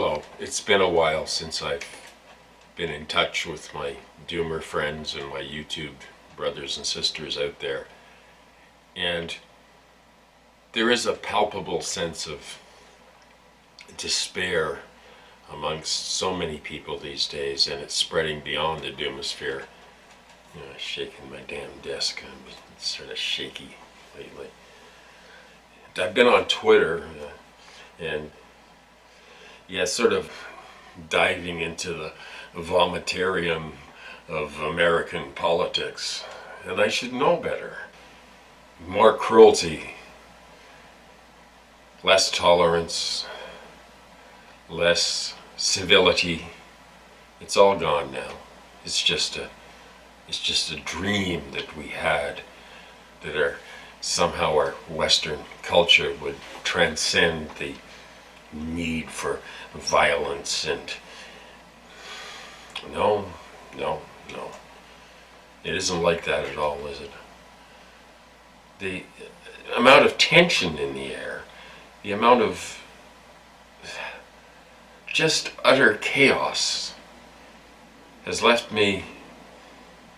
Hello. It's been a while since I've been in touch with my doomer friends and my YouTube brothers and sisters out there. And there is a palpable sense of despair amongst so many people these days, and it's spreading beyond the doomosphere. Shaking my damn desk. I'm sort of shaky lately. I've been on Twitter and sort of diving into the vomitarium of American politics. And I should know better. More cruelty, less tolerance, less civility. It's all gone now. It's just a dream that we had, that somehow our Western culture would transcend the need for violence. And no, it isn't like that at all, is it? The amount of tension in the air, the amount of just utter chaos has left me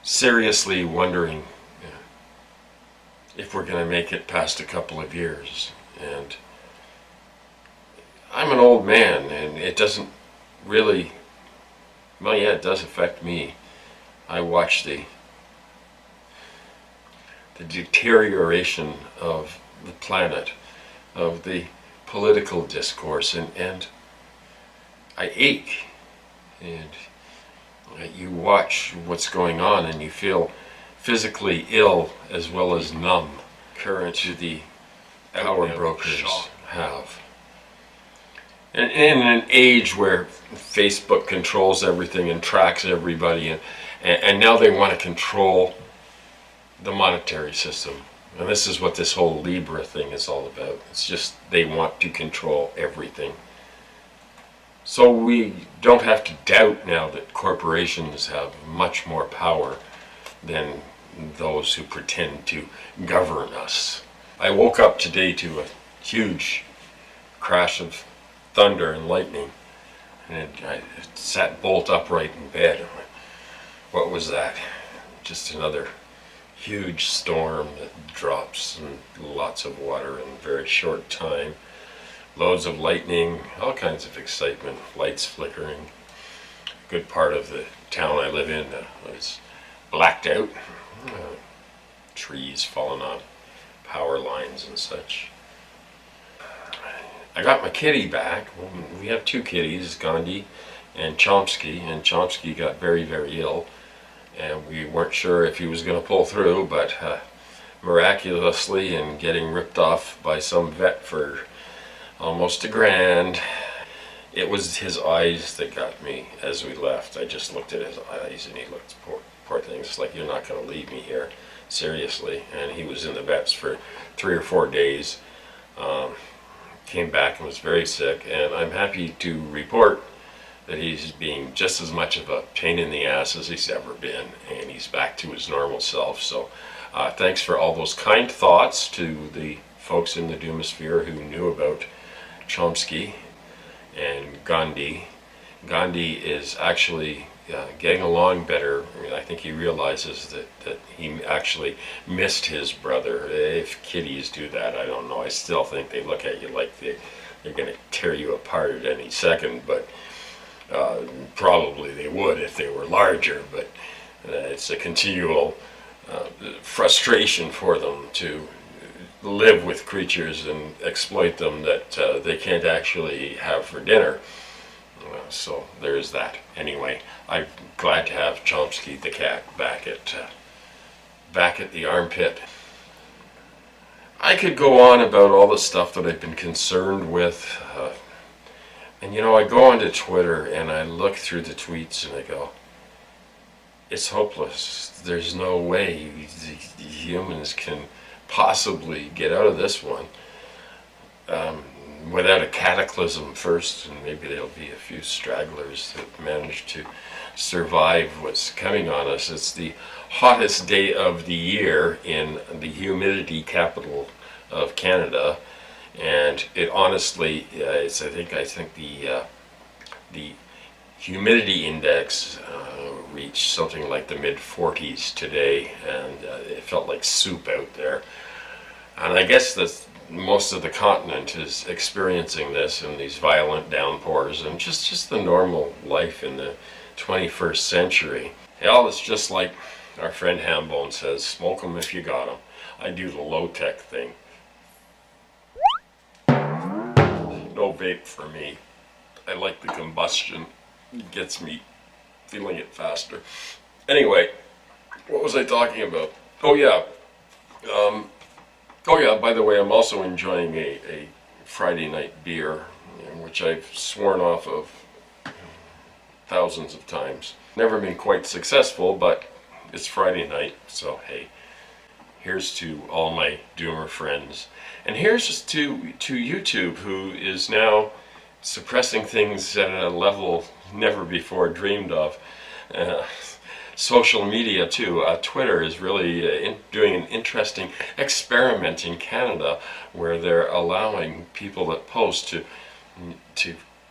seriously wondering if we're going to make it past a couple of years. And I'm an old man, and it doesn't really, well, yeah, it does affect me. I watch the deterioration of the planet, of the political discourse, and I ache. And you watch what's going on and you feel physically ill as well as numb, current to the power brokers have. And in an age where Facebook controls everything and tracks everybody, and now they want to control the monetary system. And this is what this whole Libra thing is all about. It's just they want to control everything. So we don't have to doubt now that corporations have much more power than those who pretend to govern us. I woke up today to a huge crash of thunder and lightning, and I sat bolt upright in bed. What was that? Just another huge storm that drops and lots of water in a very short time. Loads of lightning, all kinds of excitement, lights flickering. A good part of the town I live in was blacked out. Trees falling on power lines and such. I got my kitty back. We have two kitties, Gandhi and Chomsky, and Chomsky got very, very ill, and we weren't sure if he was going to pull through, but miraculously, and getting ripped off by some vet for almost $1,000. It was his eyes that got me as we left. I just looked at his eyes and he looked, poor thing, it's like, you're not going to leave me here, seriously. And he was in the vets for 3 or 4 days. Came back and was very sick, and I'm happy to report that he's being just as much of a pain in the ass as he's ever been, and he's back to his normal self. So thanks for all those kind thoughts to the folks in the doomosphere who knew about Chomsky and Gandhi. Gandhi is actually getting along better. I mean, I think he realizes that he actually missed his brother. If kitties do that, I don't know. I still think they look at you like they're going to tear you apart at any second, but probably they would if they were larger. But it's a continual frustration for them to live with creatures and exploit them that they can't actually have for dinner. So there's that. Anyway, I'm glad to have Chomsky the cat back at the armpit. I could go on about all the stuff that I've been concerned with, and I go onto Twitter and I look through the tweets and I go, it's hopeless. There's no way the humans can possibly get out of this one without a cataclysm first, and maybe there'll be a few stragglers that manage to survive what's coming on us. It's the hottest day of the year in the humidity capital of Canada, and it honestly, I think the the humidity index reached something like the mid-40s today, and it felt like soup out there. And I guess that most of the continent is experiencing this and these violent downpours and just the normal life in the 21st century. Hell, it's just like our friend Hambone says, smoke 'em if you got 'em. I do the low-tech thing. No vape for me. I like the combustion. It gets me feeling it faster. Anyway, what was I talking about? Oh yeah. By the way, I'm also enjoying a Friday night beer, which I've sworn off of thousands of times. Never been quite successful, but it's Friday night, so hey, here's to all my doomer friends. And here's just to YouTube, who is now suppressing things at a level never before dreamed of. Social media too. Twitter is really doing an interesting experiment in Canada, where they're allowing people that post to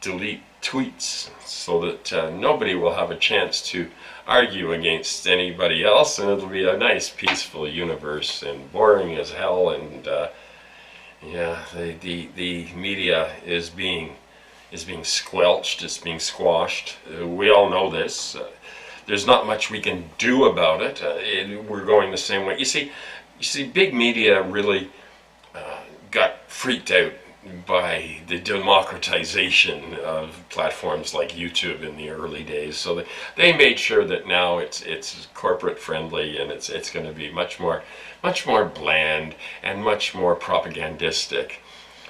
delete tweets, so that nobody will have a chance to argue against anybody else, and it'll be a nice peaceful universe, and boring as hell. And the media is being squelched, it's being squashed. We all know this. There's not much we can do about it. We're going the same way. You see, big media really got freaked out by the democratization of platforms like YouTube in the early days. So they made sure that now it's corporate friendly, and it's going to be much more bland and much more propagandistic.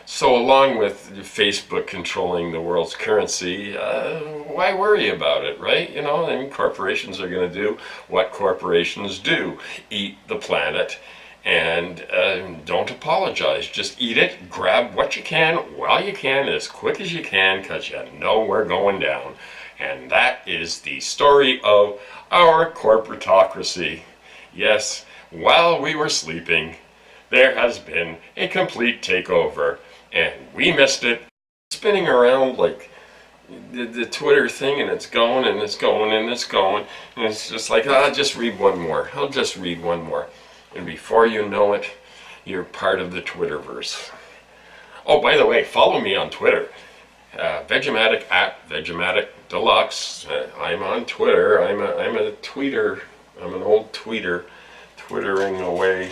So along with Facebook controlling the world's currency, why worry about it, right? I mean, corporations are going to do what corporations do: eat the planet. And don't apologize. Just eat it, grab what you can while you can, as quick as you can, because you know we're going down. And that is the story of our corporatocracy. Yes, while we were sleeping, there has been a complete takeover, and we missed it. Spinning around like the Twitter thing, and it's going, and it's going, and it's going, and it's just like, I'll just read one more. And before you know it, you're part of the Twitterverse. Oh, by the way, follow me on Twitter. Vegematic at Vegematic Deluxe. I'm on Twitter. I'm a tweeter. I'm an old tweeter, twittering away.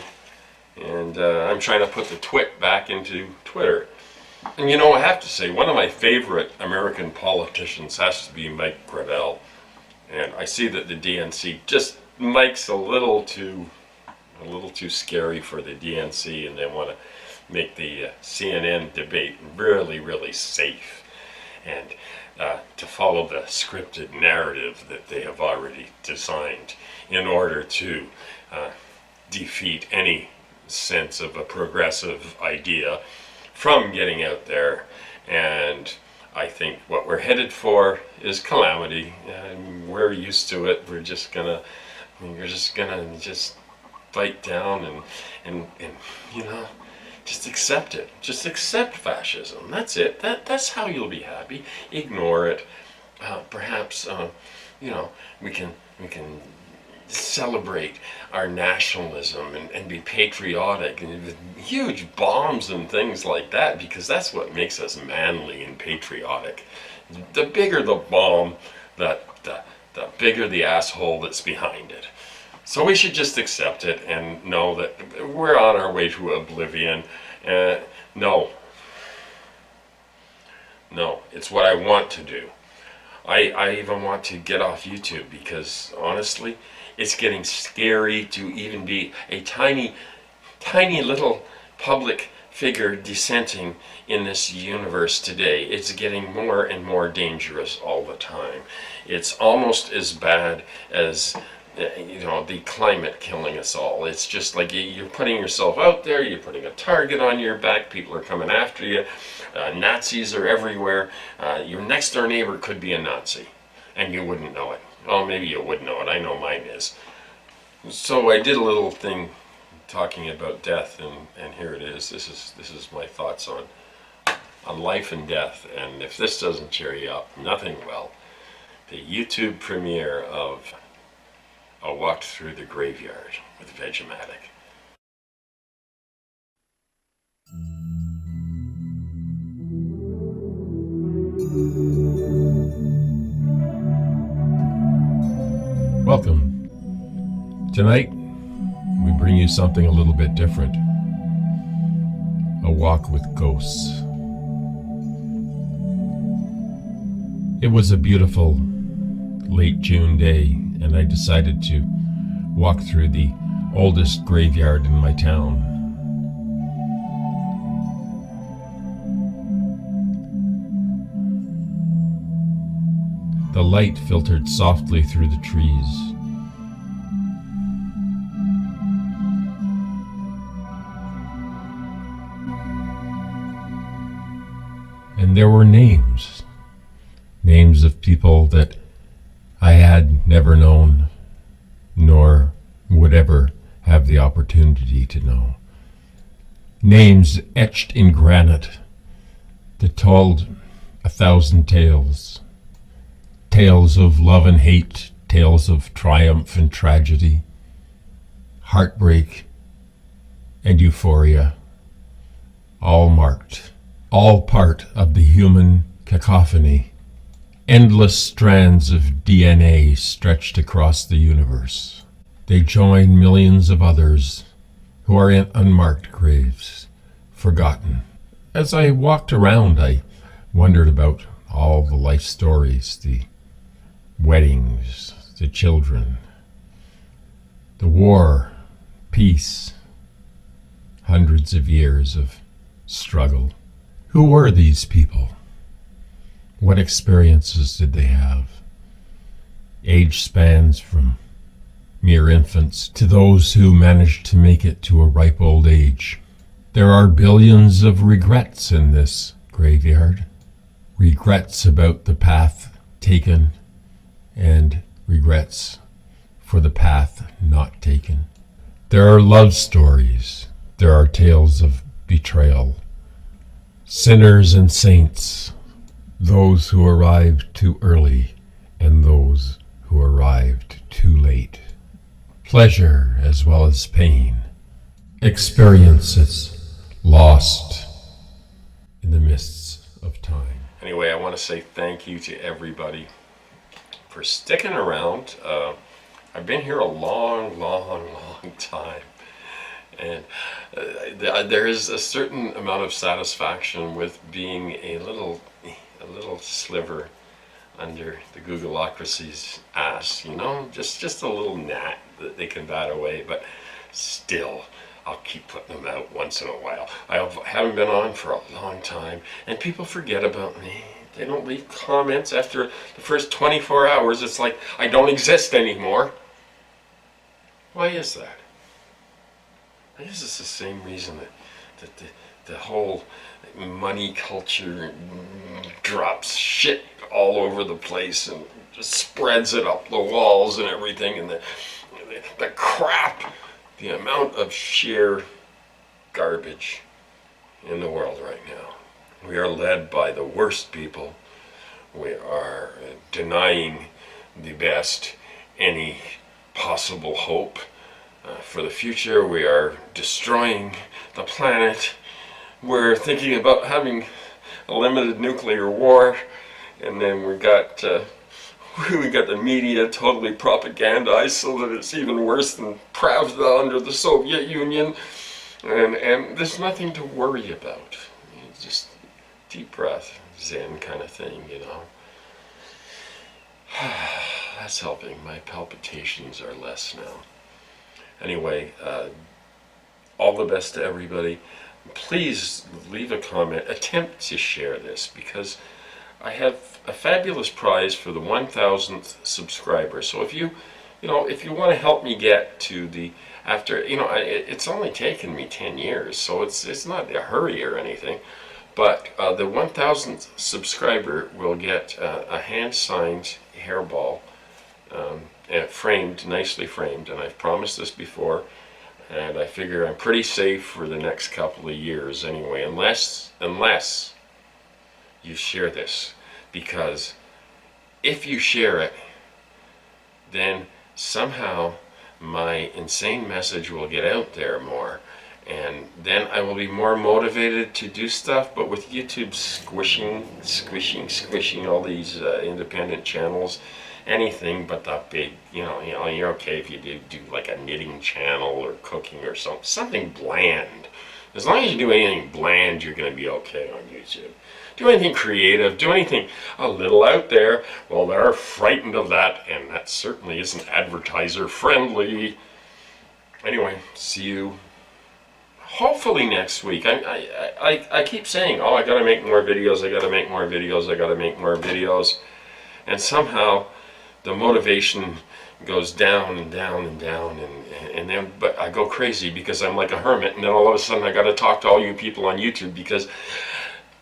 And I'm trying to put the twit back into Twitter. And I have to say, one of my favorite American politicians has to be Mike Gravel. And I see that the DNC just Mike's a little too scary for the DNC, and they want to make the CNN debate really, really safe, and to follow the scripted narrative that they have already designed in order to defeat any sense of a progressive idea from getting out there. And I think what we're headed for is calamity. We're used to it. We're just gonna fight down and just accept it. Just accept fascism. That's it. That's how you'll be happy. Ignore it. Perhaps we can celebrate our nationalism and be patriotic, and with huge bombs and things like that, because that's what makes us manly and patriotic. The bigger the bomb, the bigger the asshole that's behind it. So we should just accept it and know that we're on our way to oblivion. No, it's what I want to do. I even want to get off YouTube, because honestly, it's getting scary to even be a tiny little public figure dissenting in this universe today. It's getting more and more dangerous all the time. It's almost as bad as the climate killing us all. It's just like you're putting yourself out there, you're putting a target on your back, people are coming after you, Nazis are everywhere. Your next door neighbor could be a Nazi, and you wouldn't know it. Well, maybe you would know it. I know mine is. So I did a little thing talking about death, and here it is. This is my thoughts on life and death. And if this doesn't cheer you up, nothing will. The YouTube premiere of A Walk Through the Graveyard with Vegematic. Welcome. Tonight, we bring you something a little bit different. A walk with ghosts. It was a beautiful late June day, and I decided to walk through the oldest graveyard in my town. The light filtered softly through the trees. And there were names of people that I had never known, nor would ever have the opportunity to know. Names etched in granite that told 1,000 tales. Tales of love and hate, tales of triumph and tragedy, heartbreak and euphoria, all marked, all part of the human cacophony. Endless strands of DNA stretched across the universe. They join millions of others who are in unmarked graves, forgotten. As I walked around, I wondered about all the life stories, the weddings, the children, the war, peace, hundreds of years of struggle. Who were these people? What experiences did they have? Age spans from mere infants to those who managed to make it to a ripe old age. There are billions of regrets in this graveyard. Regrets about the path taken and regrets for the path not taken. There are love stories. There are tales of betrayal. Sinners and saints. Those who arrived too early and those who arrived too late. Pleasure as well as pain. Experiences lost in the mists of time. Anyway, I want to say thank you to everybody for sticking around. I've been here a long time. And there is a certain amount of satisfaction with being a little sliver under the Googleocracy's ass, just a little gnat that they can bat away, but still, I'll keep putting them out once in a while. I haven't been on for a long time, and people forget about me. They don't leave comments after the first 24 hours. It's like I don't exist anymore. Why is that? I guess it's the same reason that the whole money culture drops shit all over the place and just spreads it up the walls and everything, and the crap, the amount of sheer garbage in the world right now. We are led by the worst people. We are denying the best any possible hope for the future. We are destroying the planet. We're thinking about having a limited nuclear war, and then we got the media totally propagandized so that it's even worse than Pravda under the Soviet Union, and there's nothing to worry about. It's just deep breath, Zen kind of thing, That's helping. My palpitations are less now. Anyway, all the best to everybody. Please leave a comment, attempt to share this, because I have a fabulous prize for the 1,000th subscriber. So if you want to help me get to the, it's only taken me 10 years, so it's not a hurry or anything, but the 1,000th subscriber will get a hand-signed hairball, nicely framed, and I've promised this before. And I figure I'm pretty safe for the next couple of years anyway, unless you share this, because if you share it, then somehow my insane message will get out there more, and then I will be more motivated to do stuff. But with YouTube squishing all these independent channels, anything but that big, you're okay if you do like a knitting channel or cooking or something bland. As long as you do anything bland, you're going to be okay on YouTube. Do anything creative, do anything a little out there, well, they're frightened of that, and that certainly isn't advertiser friendly. Anyway, see you hopefully next week. I keep saying, oh, I gotta make more videos, I gotta make more videos, I gotta make more videos, and somehow the motivation goes down and down and down, and then but I go crazy because I'm like a hermit, and then all of a sudden I gotta talk to all you people on YouTube because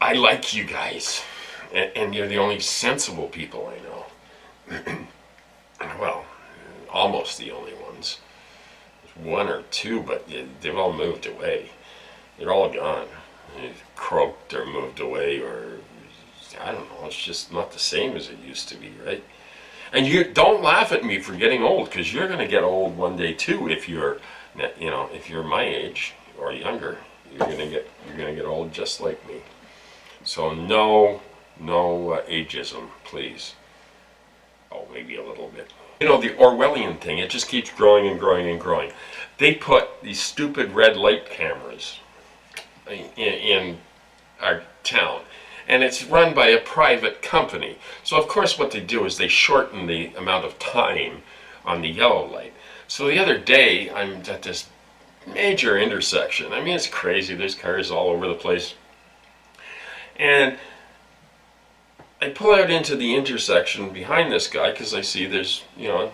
I like you guys, and you're the only sensible people I know. Well, almost the only ones. There's one or two, but they've all moved away. They're all gone. They've croaked or moved away, or I don't know. It's just not the same as it used to be, right? And you don't laugh at me for getting old, because you're going to get old one day too. If you're, if you're my age or younger, you're going to get old just like me. So no ageism, please. Oh, maybe a little bit. The Orwellian thing, it just keeps growing and growing and growing. They put these stupid red light cameras in our town, and it's run by a private company. So of course what they do is they shorten the amount of time on the yellow light. So the other day, I'm at this major intersection. I mean, it's crazy. There's cars all over the place. And I pull out into the intersection behind this guy because I see there's, a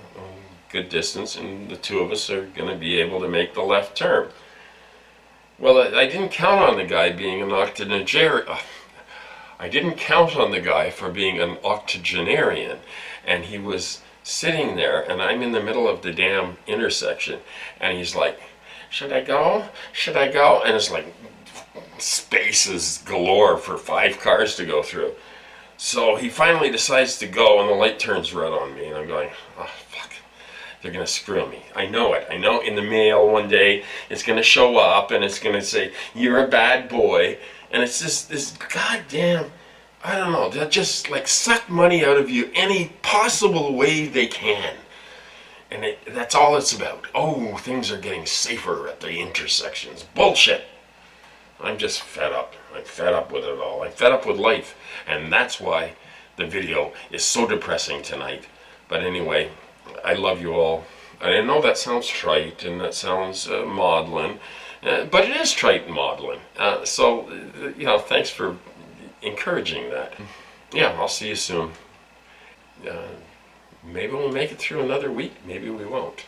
good distance, and the two of us are going to be able to make the left turn. Well, I didn't count on the guy being an octogenarian. I didn't count on the guy for being an octogenarian, and he was sitting there, and I'm in the middle of the damn intersection, and he's like, should I go? Should I go? And it's like spaces galore for 5 cars to go through. So he finally decides to go, and the light turns red on me, and I'm going, oh, fuck, they're going to screw me. I know it. I know in the mail one day it's going to show up, and it's going to say, you're a bad boy, and it's just this goddamn, I don't know, they'll just like suck money out of you any possible way they can. And that's all it's about. Oh, things are getting safer at the intersections. Bullshit. I'm just fed up. I'm fed up with it all. I'm fed up with life. And that's why the video is so depressing tonight. But anyway, I love you all. I know that sounds trite and that sounds maudlin. But it is trite and maudlin. So, thanks for encouraging that. Yeah, I'll see you soon. Maybe we'll make it through another week. Maybe we won't.